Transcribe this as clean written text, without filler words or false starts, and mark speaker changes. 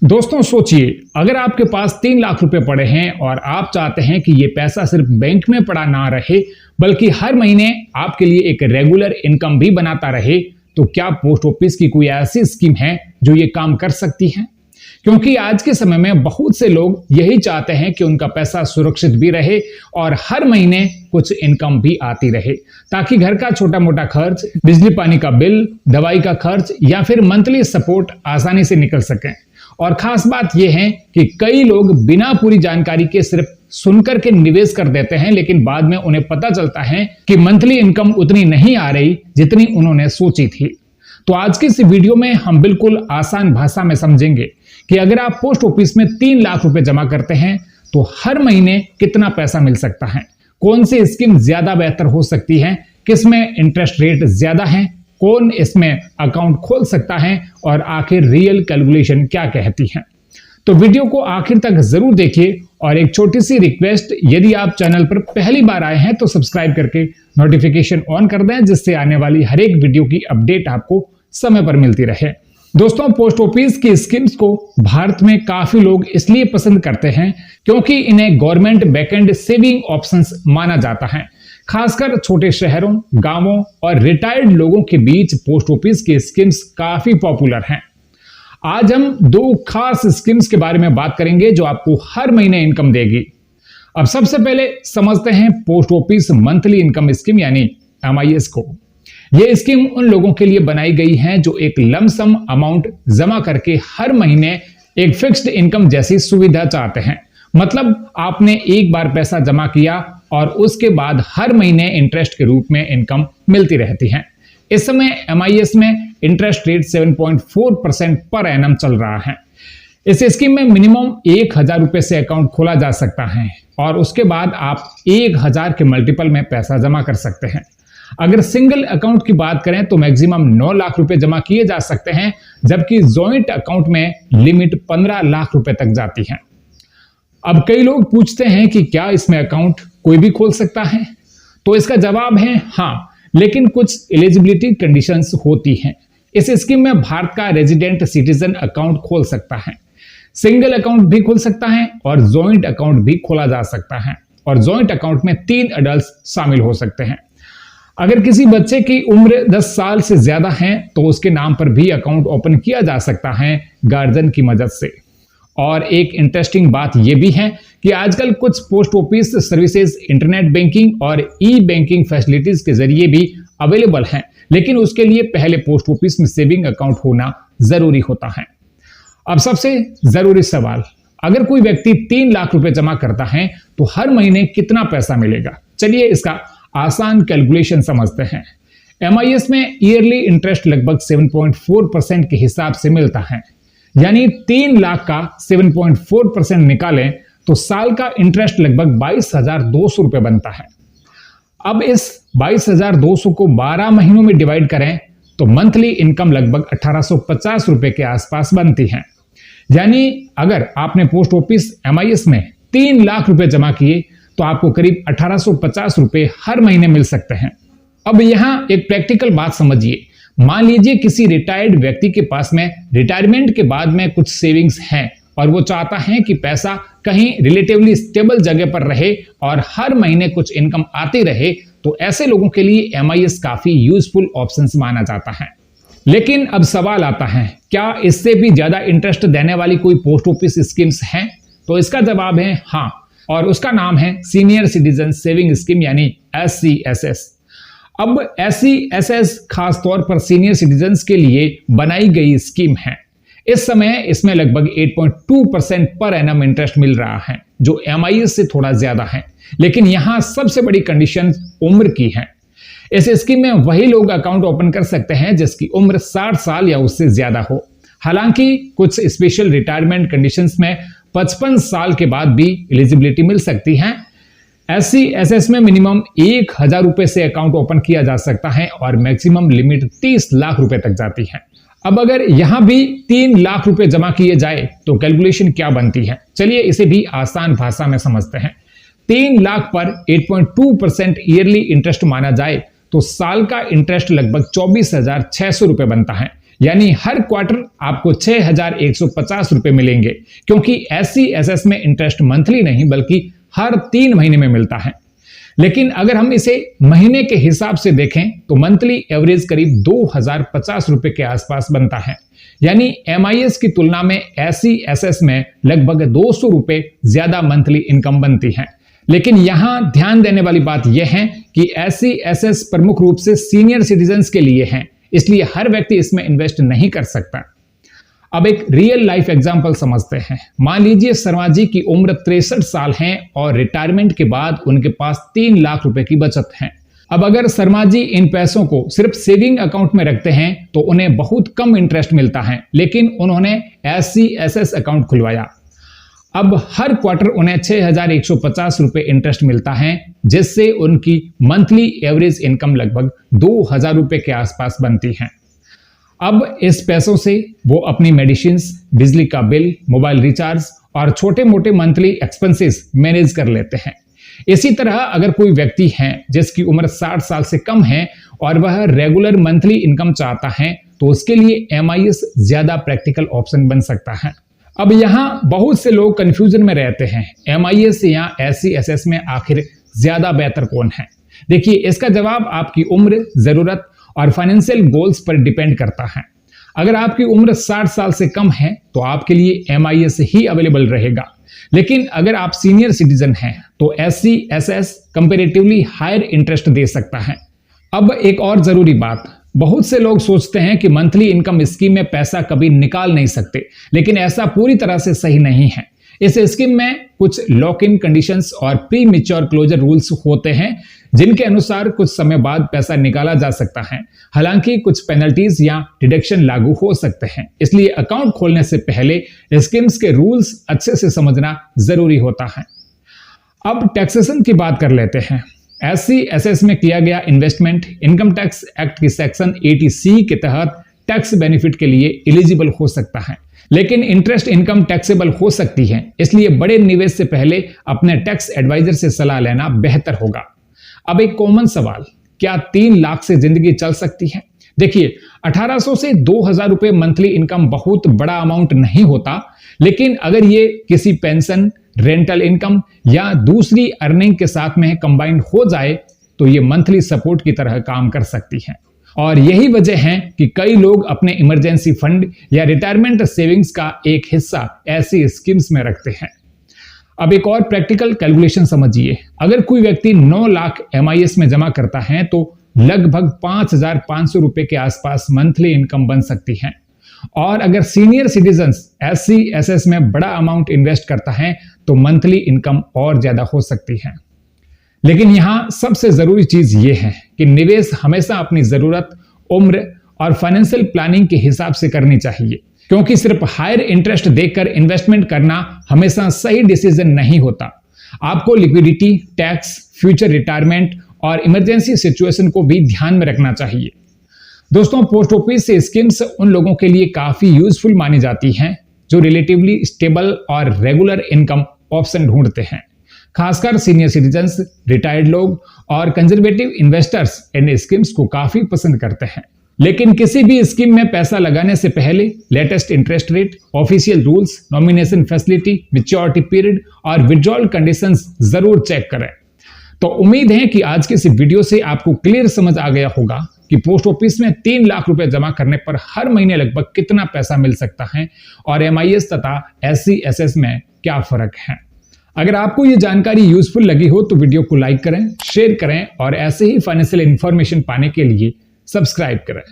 Speaker 1: दोस्तों सोचिए, अगर आपके पास 3 लाख रुपए पड़े हैं और आप चाहते हैं कि ये पैसा सिर्फ बैंक में पड़ा ना रहे बल्कि हर महीने आपके लिए एक रेगुलर इनकम भी बनाता रहे, तो क्या पोस्ट ऑफिस की कोई ऐसी स्कीम है जो ये काम कर सकती है? क्योंकि आज के समय में बहुत से लोग यही चाहते हैं कि उनका पैसा सुरक्षित भी रहे और हर महीने कुछ इनकम भी आती रहे, ताकि घर का छोटा मोटा खर्च, बिजली पानी का बिल, दवाई का खर्च या फिर मंथली सपोर्ट आसानी से निकल सके। और खास बात यह है कि कई लोग बिना पूरी जानकारी के सिर्फ सुनकर के निवेश कर देते हैं, लेकिन बाद में उन्हें पता चलता है कि मंथली इनकम उतनी नहीं आ रही जितनी उन्होंने सोची थी। तो आज की इस वीडियो में हम बिल्कुल आसान भाषा में समझेंगे कि अगर आप पोस्ट ऑफिस में 3 लाख रुपए जमा करते हैं तो हर महीने कितना पैसा मिल सकता है, कौन सी स्कीम ज्यादा बेहतर हो सकती है, किसमें इंटरेस्ट रेट ज्यादा है, कौन इसमें अकाउंट खोल सकता है और आखिर रियल कैलकुलेशन क्या कहती है। तो वीडियो को आखिर तक जरूर देखिए और एक छोटी सी रिक्वेस्ट, यदि आप चैनल पर पहली बार आए हैं तो सब्सक्राइब करके नोटिफिकेशन ऑन कर दें, जिससे आने वाली हर एक वीडियो की अपडेट आपको समय पर मिलती रहे। दोस्तों, पोस्ट ऑफिस की स्कीम्स को भारत में काफी लोग इसलिए पसंद करते हैं क्योंकि इन्हें गवर्नमेंट बैकएंड सेविंग ऑप्शंस माना जाता है। खासकर छोटे शहरों, गांवों और रिटायर्ड लोगों के बीच पोस्ट ऑफिस की स्कीम्स काफी पॉपुलर हैं। आज हम 2 खास स्कीम्स के बारे में बात करेंगे जो आपको हर महीने इनकम देगी। अब सबसे पहले समझते हैं post office monthly income scheme यानी MIS को। यह स्कीम उन लोगों के लिए बनाई गई है जो एक लमसम अमाउंट जमा करके हर महीने एक फिक्स्ड इनकम जैसी सुविधा चाहते हैं। मतलब आपने एक बार पैसा जमा किया और उसके बाद हर महीने इंटरेस्ट के रूप में इनकम मिलती रहती है। इस समय MIS में इंटरेस्ट रेट 7.4% पर एनम चल रहा है। इस स्कीम में मिनिमम 1000 रुपए से अकाउंट खोला जा सकता है और उसके बाद आप 1000 के मल्टीपल में पैसा जमा कर सकते हैं। अगर सिंगल अकाउंट की बात करें तो मैक्सिमम 9 लाख रुपए जमा किए जा सकते हैं, जबकि जॉइंट अकाउंट में लिमिट 15 लाख रुपए तक जाती है। अब कई लोग पूछते हैं कि क्या इसमें अकाउंट कोई भी खोल सकता है? तो इसका जवाब है हाँ, लेकिन कुछ एलिजिबिलिटी कंडीशंस होती हैं। इस स्कीम में भारत का रेजिडेंट सिटीजन अकाउंट खोल सकता है, सिंगल अकाउंट भी खोल सकता है और जॉइंट अकाउंट भी खोला जा सकता है। और जॉइंट अकाउंट में 3 अडल्ट शामिल हो सकते हैं। अगर किसी बच्चे की उम्र 10 साल से ज्यादा है तो उसके नाम पर भी अकाउंट ओपन किया जा सकता है गार्जियन की मदद से। और एक इंटरेस्टिंग बात यह भी है कि आजकल कुछ post office services internet banking और ई-बैंकिंग फैसिलिटीज के जरिए भी अवेलेबल हैं, लेकिन उसके लिए पहले पोस्ट ऑफिस में सेविंग अकाउंट होना जरूरी होता है। अब सबसे जरूरी सवाल, अगर कोई व्यक्ति 3 लाख रुपए जमा करता है तो हर महीने कितना पैसा मिलेगा? चलिए इसका आसान कैलकुलेशन समझते हैं। MIS में ईयरली इंटरेस्ट लगभग 7.4% के हिसाब से मिलता है, यानी 3 लाख का 7.4% निकालें तो साल का इंटरेस्ट लगभग 22,200 रुपए बनता है। अब इस 22,200 को 12 महीनों में डिवाइड करें तो मंथली इनकम लगभग 1850 रुपए के आसपास बनती है। यानी अगर आपने पोस्ट ऑफिस MIS में 3 लाख रुपए जमा किए तो आपको करीब 1850 रुपए हर महीने मिल सकते हैं। अब यहां एक प्रैक्टिकल बात समझिए। मान लीजिए किसी रिटायर्ड व्यक्ति के पास में रिटायरमेंट के बाद में कुछ सेविंग्स हैं और वो चाहता है कि पैसा कहीं रिलेटिवली स्टेबल जगह पर रहे और हर महीने कुछ इनकम आती रहे, तो ऐसे लोगों के लिए MIS काफी यूजफुल ऑप्शंस माना जाता है। लेकिन अब सवाल आता है, क्या इससे भी ज्यादा इंटरेस्ट देने वाली कोई पोस्ट ऑफिस स्कीम्स हैं? तो इसका जवाब है हाँ, और उसका नाम है सीनियर सिटीजन सेविंग स्कीम यानी SCSS। अब SCSS खास तौर पर सीनियर सिटीजन्स के लिए बनाई गई स्कीम है। इस समय इसमें लगभग 8.2% पर एनम इंटरेस्ट मिल रहा है, जो MIS से थोड़ा ज्यादा है। लेकिन यहां सबसे बड़ी कंडीशन उम्र की है। इस स्कीम में वही लोग अकाउंट ओपन कर सकते हैं जिसकी उम्र 60 साल या उससे ज्यादा हो। हालांकि कुछ स्पेशल रिटायरमेंट कंडीशंस में 55 साल के बाद भी एलिजिबिलिटी मिल सकती है। SCSS में मिनिमम 1000 रुपए से अकाउंट ओपन किया जा सकता है और मैक्सिमम लिमिट 30 लाख रुपए तक जाती है। अब अगर यहां भी 3 लाख रुपए जमा किए जाए तो कैलकुलेशन क्या बनती है? चलिए इसे भी आसान भाषा में समझते हैं। 3 लाख पर 8.2% ईयरली इंटरेस्ट माना जाए तो साल का इंटरेस्ट लगभग 24,600 रुपए बनता है, यानी हर क्वार्टर आपको 6,150 रुपए मिलेंगे, क्योंकि SCSS में इंटरेस्ट मंथली नहीं बल्कि हर 3 महीने में मिलता है। लेकिन अगर हम इसे महीने के हिसाब से देखें तो मंथली एवरेज करीब 2,050 रुपए के आसपास बनता है, यानी MIS की तुलना में SCSS में लगभग 200 रुपए ज्यादा मंथली इनकम बनती है। लेकिन यहां ध्यान देने वाली बात यह है कि SCSS प्रमुख रूप से सीनियर सिटीजन्स के लिए है, इसलिए हर व्यक्ति इसमें इन्वेस्ट नहीं कर सकता। अब एक रियल लाइफ एग्जांपल समझते हैं। मान लीजिए शर्मा जी की उम्र 63 साल है और रिटायरमेंट के बाद उनके पास 3 लाख रुपए की बचत है। अब अगर शर्मा जी इन पैसों को सिर्फ सेविंग अकाउंट में रखते हैं तो उन्हें बहुत कम इंटरेस्ट मिलता है, लेकिन उन्होंने SCSS अकाउंट खुलवाया। अब हर क्वार्टर उन्हें 6,150 रुपए इंटरेस्ट मिलता है, जिससे उनकी मंथली एवरेज इनकम लगभग 2,000 रुपए के आसपास बनती है। अब इस पैसों से वो अपनी मेडिसिन्स, बिजली का बिल, मोबाइल रिचार्ज और छोटे मोटे मंथली एक्सपेंसेस मैनेज कर लेते हैं। इसी तरह अगर कोई व्यक्ति है जिसकी उम्र 60 साल से कम है और वह रेगुलर मंथली इनकम चाहता है तो उसके लिए MIS ज्यादा प्रैक्टिकल ऑप्शन बन सकता है। अब यहां बहुत से लोग कंफ्यूजन में रहते हैं, MIS या SCSS में आखिर ज्यादा बेहतर कौन है। देखिए, इसका जवाब आपकी उम्र, जरूरत और फाइनेंशियल गोल्स पर डिपेंड करता है। अगर आपकी उम्र 60 साल से कम है तो आपके लिए MIS ही अवेलेबल रहेगा, लेकिन अगर आप सीनियर सिटीजन हैं तो SCSS कंपैरेटिवली हायर इंटरेस्ट दे सकता है। अब एक और जरूरी बात, बहुत से लोग सोचते हैं कि मंथली इनकम स्कीम में पैसा कभी निकाल नहीं सकते, लेकिन ऐसा पूरी तरह से सही नहीं है। इस स्कीम में कुछ लॉक इन कंडीशंस और प्री मैच्योर क्लोजर रूल्स होते हैं, जिनके अनुसार कुछ समय बाद पैसा निकाला जा सकता है। हालांकि कुछ पेनल्टीज या डिडक्शन लागू हो सकते हैं, इसलिए अकाउंट खोलने से पहले स्कीम्स के रूल्स अच्छे से समझना जरूरी होता है। अब टैक्सेशन की बात कर लेते हैं। SCSS में किया गया इन्वेस्टमेंट इनकम टैक्स एक्ट की सेक्शन 80C के तहत टैक्स बेनिफिट के लिए एलिजिबल हो सकता है, लेकिन इंटरेस्ट इनकम टैक्सेबल हो सकती है, इसलिए बड़े निवेश से पहले अपने टैक्स एडवाइजर से सलाह लेना बेहतर होगा। अब एक कॉमन सवाल, क्या 3 लाख से जिंदगी चल सकती है? देखिए, 1800 से 2000 रुपए मंथली इनकम बहुत बड़ा अमाउंट नहीं होता, लेकिन अगर ये किसी पेंशन, रेंटल इनकम या दूसरी अर्निंग के साथ में कंबाइंड हो जाए तो ये मंथली सपोर्ट की तरह काम कर सकती है। और यही वजह है कि कई लोग अपने इमरजेंसी फंड या रिटायरमेंट सेविंग्स का एक हिस्सा ऐसी स्कीम्स में रखते हैं। अब एक और प्रैक्टिकल कैलकुलेशन समझिए। अगर कोई व्यक्ति 9 लाख MIS में जमा करता है तो लगभग 5,500 रुपए के आसपास मंथली इनकम बन सकती है। और अगर सीनियर सिटीजन्स SCSS में बड़ा अमाउंट इन्वेस्ट करता है तो मंथली इनकम और ज्यादा हो सकती है। लेकिन यहां सबसे जरूरी चीज यह है कि निवेश हमेशा अपनी जरूरत, उम्र और फाइनेंशियल प्लानिंग के हिसाब से करनी चाहिए, क्योंकि सिर्फ हायर इंटरेस्ट देकर इन्वेस्टमेंट करना हमेशा सही डिसीजन नहीं होता। आपको लिक्विडिटी, टैक्स, फ्यूचर रिटायरमेंट और इमरजेंसी सिचुएशन को भी ध्यान में रखना चाहिए। दोस्तों, पोस्ट ऑफिस से स्कीम्स उन लोगों के लिए काफी यूजफुल मानी जाती हैं जो रिलेटिवली स्टेबल और रेगुलर इनकम ऑप्शन ढूंढते हैं। खासकर सीनियर सिटीजन्स, रिटायर्ड लोग और कंजर्वेटिव इन्वेस्टर्स इन स्कीम्स को काफी पसंद करते हैं। लेकिन किसी भी स्कीम में पैसा लगाने से पहले latest interest rate, official rules, nomination facility, maturity period और विड्रॉल कंडीशंस जरूर चेक करें। तो उम्मीद है कि आज की इस वीडियो से आपको क्लियर समझ आ गया होगा कि पोस्ट ऑफिस में 3 लाख रुपए जमा करने पर हर महीने लगभग कितना पैसा मिल सकता है और MIS तथा SCSS में क्या फर्क है। अगर आपको ये जानकारी यूजफुल लगी हो तो वीडियो को लाइक करें, शेयर करें और ऐसे ही फाइनेंशियल इंफॉर्मेशन पाने के लिए सब्सक्राइब करें।